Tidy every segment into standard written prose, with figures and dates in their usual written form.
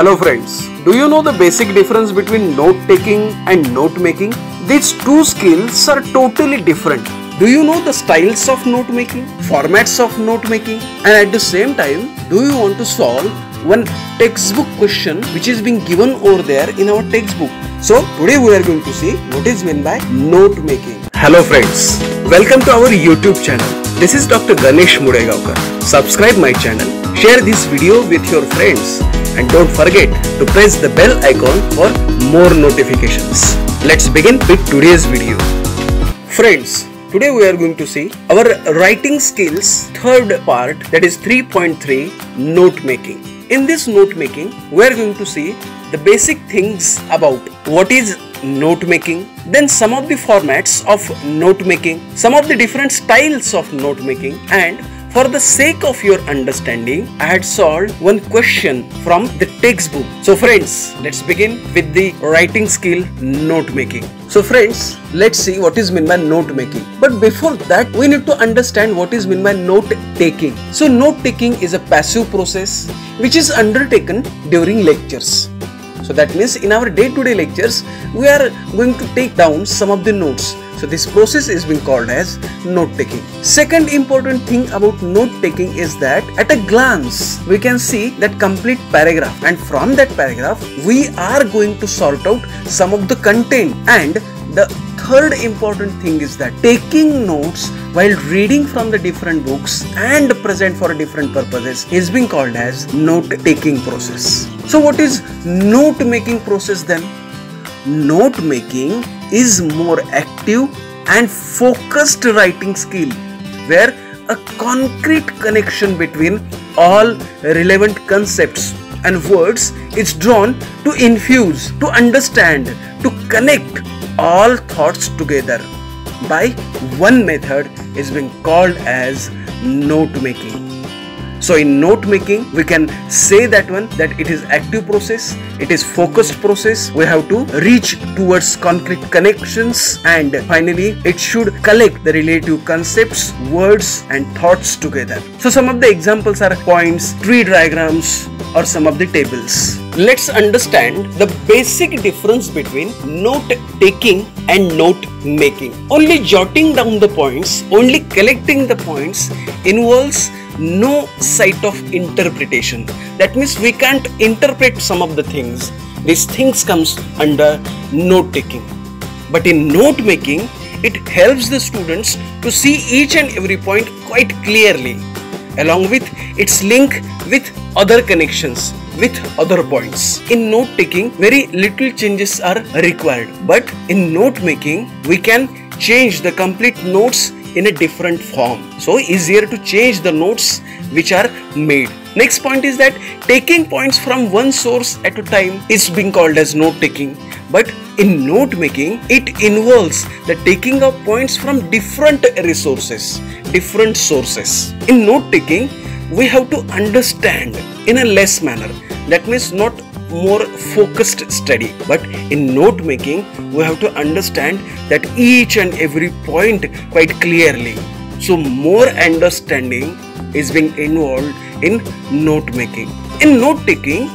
Hello friends, do you know the basic difference between note taking and note making? These two skills are totally different. Do you know the styles of note making, formats of note making, and at the same time, do you want to solve one textbook question which is being given over there in our textbook? So today we are going to see what is meant by note making. Hello friends, welcome to our YouTube channel. This is Dr. Ganesh Mudegaonkar. Subscribe my channel, share this video with your friends, and don't forget to press the bell icon for more notifications. Let's begin with today's video. Friends, today we are going to see our writing skills third part, that is 3.3 note making. In this note making, we are going to see the basic things about what is note making, then some of the formats of note making, some of the different styles of note making, and for the sake of your understanding, I had solved one question from the textbook. So friends, let's begin with the writing skill note making. So friends, let's see what is meant by note making. But before that, we need to understand what is meant by note taking. So note taking is a passive process which is undertaken during lectures. So that means in our day-to-day lectures, we are going to take down some of the notes. So this process is being called as note taking. Second important thing about note taking is that at a glance, we can see that complete paragraph, and from that paragraph, we are going to sort out some of the content. And the third important thing is that taking notes while reading from the different books and present for different purposes is being called as note taking process. So what is note making process then? Note making is more active and focused writing skill where a concrete connection between all relevant concepts and words is drawn to infuse, to understand, to connect all thoughts together by one method is being called as note making. So in note making, we can say that it is active process, it is focused process. We have to reach towards concrete connections, and finally it should collect the relative concepts, words and thoughts together. So some of the examples are points, tree diagrams, or some of the tables. Let's understand the basic difference between note taking and note making. Only jotting down the points, only collecting the points involves no sight of interpretation. That means we can't interpret some of the things. These things comes under note taking. But in note making, it helps the students to see each and every point quite clearly, along with its link with other connections, with other points. In note taking, very little changes are required, but in note making, we can change the complete notes in a different form. So easier to change the notes which are made. Next point is that taking points from one source at a time is being called as note taking. But in note making, it involves the taking of points from different resources, different sources. In note taking, we have to understand in a less manner. That means not more focused study, but in note making we have to understand that each and every point quite clearly. So more understanding is being involved in note making. In note taking,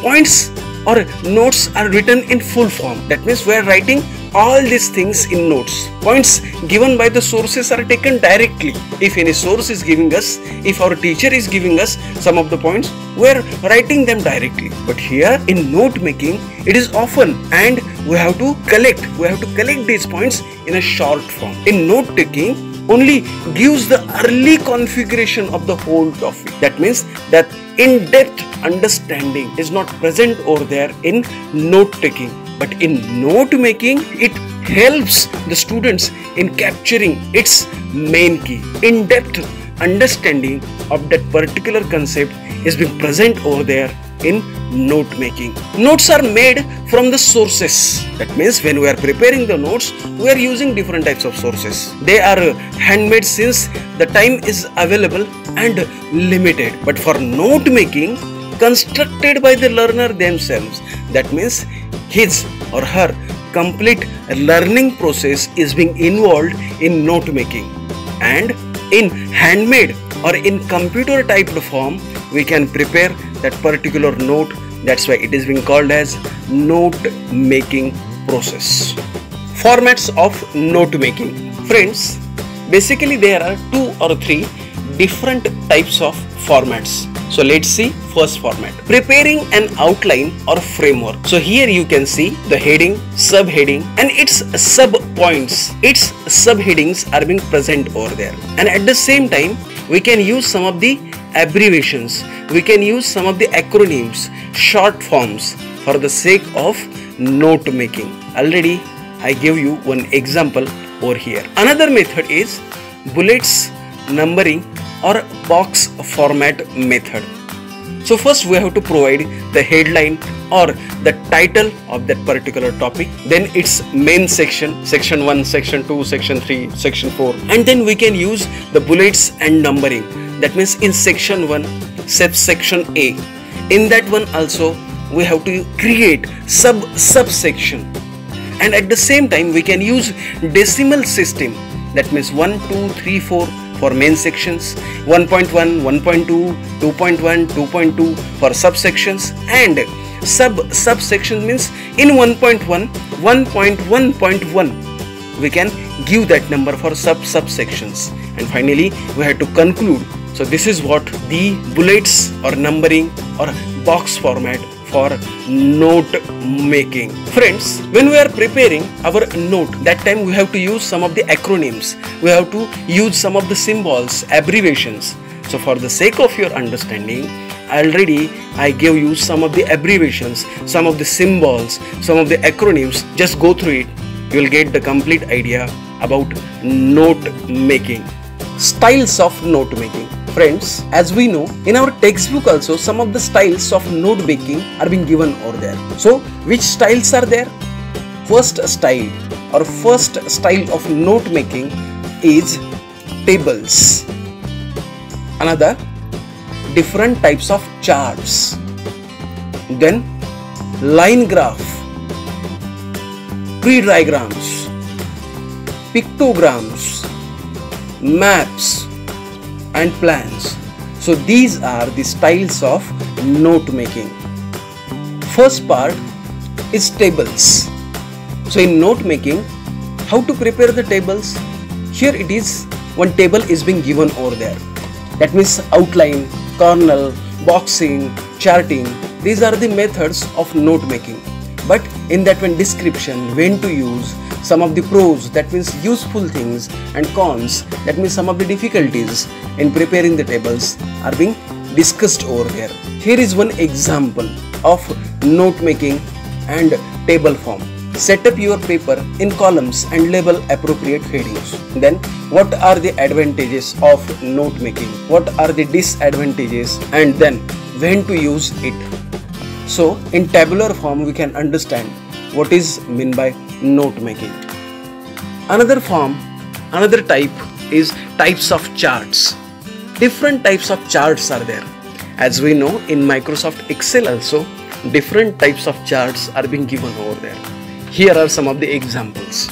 points or notes are written in full form. That means we are writing all these things in notes. Points given by the sources are taken directly. If any source is giving us, if our teacher is giving us some of the points, we are writing them directly. But here in note making, it is often, and we have to collect these points in a short form. In note taking, only gives the early configuration of the whole topic. That means that in-depth understanding is not present over there in note taking. But in note making, it helps the students in capturing its main key. In-depth understanding of that particular concept is being present over there in note making. Notes are made from the sources. That means when we are preparing the notes, we are using different types of sources. They are handmade since the time is available and limited. But for note making, constructed by the learner themselves. That means his or her complete learning process is being involved in note making. And in handmade or in computer typed form, we can prepare that particular note That's why it is being called as note making process. Formats of note making. Friends, basically there are 2 or 3 different types of formats. So let's see first format. Preparing an outline or framework. So here you can see the heading, subheading and its sub points. Its subheadings are being present over there. And at the same time, we can use some of the abbreviations. We can use some of the acronyms, short forms for the sake of note making. Already I give you one example over here. Another method is bullets, numbering or box format method. So first we have to provide the headline or the title of that particular topic, then its main section, section 1, section 2, section 3, section 4, and then we can use the bullets and numbering. That means in section 1, subsection A. In that one also we have to create subsection, and at the same time we can use decimal system. That means 1, 2, 3, 4 for main sections, 1.1, 1.2, 2.1, 2.2 for subsections, and subsection means in 1.1, 1.1.1 we can give that number for subsections, and finally we have to conclude. So this is what the bullets or numbering or box format for note making. Friends, when we are preparing our note, that time we have to use some of the acronyms. We have to use some of the symbols, abbreviations. So for the sake of your understanding, already I gave you some of the abbreviations, some of the symbols, some of the acronyms. Just go through it. You will get the complete idea about note making. Styles of note making. Friends, as we know, in our textbook also some of the styles of note making are being given over there. So which styles are there? First style or first style of note making is tables. Another, different types of charts. Then line graph, tree diagrams, pictograms, maps and plans. So these are the styles of note making. First part is tables. So in note making, how to prepare the tables? Here it is, one table is being given over there. That means outline, kernel, boxing, charting. These are the methods of note making. But in that one description, when to use, some of the pros, that means useful things, and cons, that means some of the difficulties in preparing the tables are being discussed over there. Here is one example of note making and table form. Set up your paper in columns and label appropriate headings. Then what are the advantages of note making? What are the disadvantages? And then when to use it? So in tabular form we can understand what is meant by note making. Another form, another type is types of charts. Different types of charts are there. As we know, in Microsoft Excel also different types of charts are being given over there. Here are some of the examples.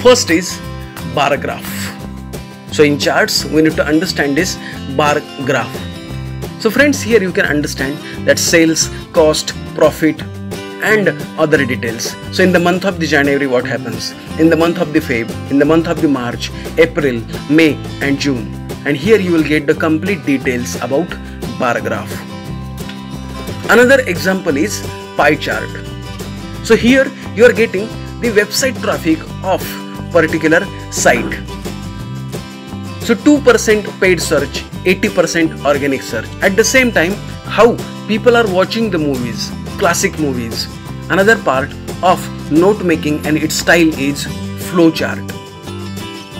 First is bar graph. So in charts we need to understand this bar graph. So friends, here you can understand that sales, cost, profit and other details. So in the month of the January what happens? In the month of the Feb, in the month of the March, April, May and June. And here you will get the complete details about bar graph. Another example is pie chart. So here you are getting the website traffic of particular site. So 2% paid search, 80% organic search. At the same time, how people are watching the movies, classic movies. Another part of note making and its style is flow chart.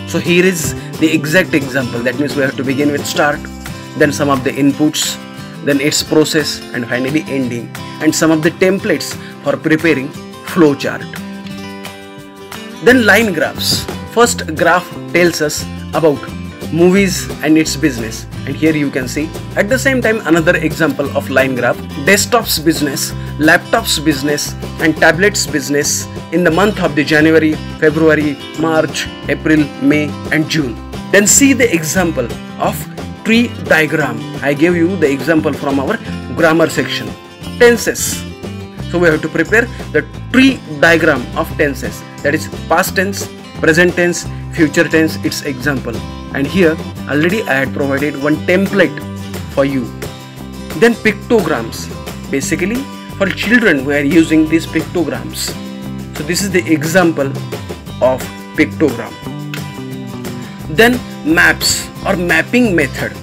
So here is the exact example. That means we have to begin with start, then some of the inputs, then its process and finally ending, and some of the templates for preparing flow chart. Then line graphs. First graph tells us about movies and its business, and here you can see at the same time another example of line graph: desktops business, laptops business and tablets business in the month of the January, February, March, April, May and June. Then see the example of tree diagram. I gave you the example from our grammar section. Tenses. So we have to prepare the tree diagram of tenses. That is past tense, present tense, future tense, its example. And here already I had provided one template for you. Then pictograms. Basically for children we are using these pictograms. So this is the example of pictogram. Then maps or mapping method.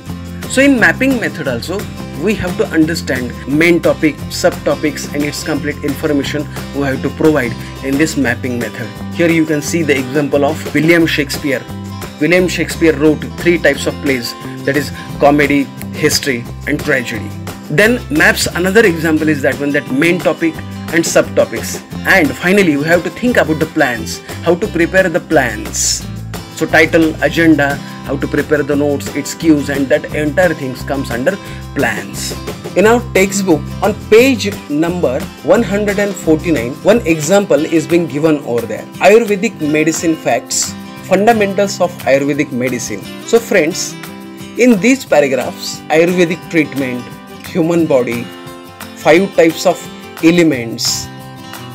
So in mapping method also we have to understand main topic, subtopics and its complete information we have to provide in this mapping method. Here you can see the example of William Shakespeare. William Shakespeare wrote 3 types of plays, that is comedy, history and tragedy. Then maps, another example is that one, that main topic and subtopics. And finally we have to think about the plans, how to prepare the plans. So title, agenda, how to prepare the notes, its cues, and that entire things comes under plans. In our textbook on page number 149, one example is being given over there. Ayurvedic medicine facts, fundamentals of Ayurvedic medicine. So friends, in these paragraphs, Ayurvedic treatment, human body, 5 types of elements,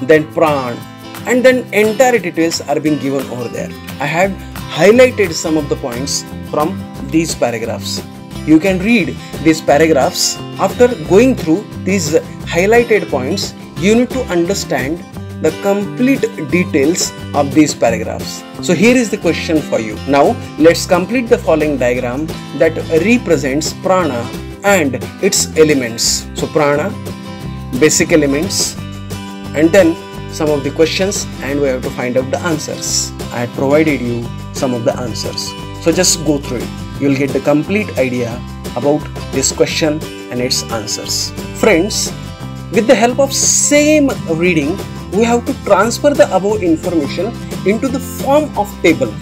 then pran, and then entire details are being given over there. I have highlighted some of the points from these paragraphs. You can read these paragraphs. After going through these highlighted points, you need to understand the complete details of these paragraphs. So here is the question for you. Now let's complete the following diagram that represents prana and its elements. So prana, basic elements, and then some of the questions, and we have to find out the answers. I had provided you some of the answers. So just go through it. You will get the complete idea about this question and its answers. Friends, with the help of same reading, we have to transfer the above information into the form of table.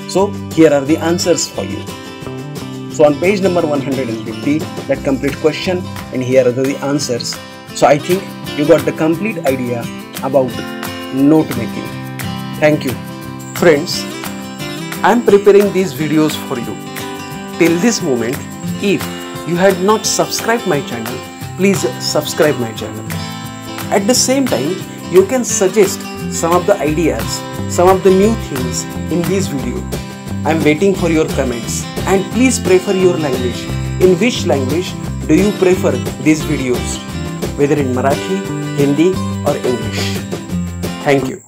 So here are the answers for you. So on page number 150, that complete question, and here are the answers. So I think you got the complete idea about note making. Thank you. Friends, I am preparing these videos for you. Till this moment, if you had not subscribed my channel, please subscribe my channel. At the same time, you can suggest some of the ideas, some of the new things in this video. I am waiting for your comments, and please prefer your language. In which language do you prefer these videos? Whether in Marathi, Hindi or English. Thank you.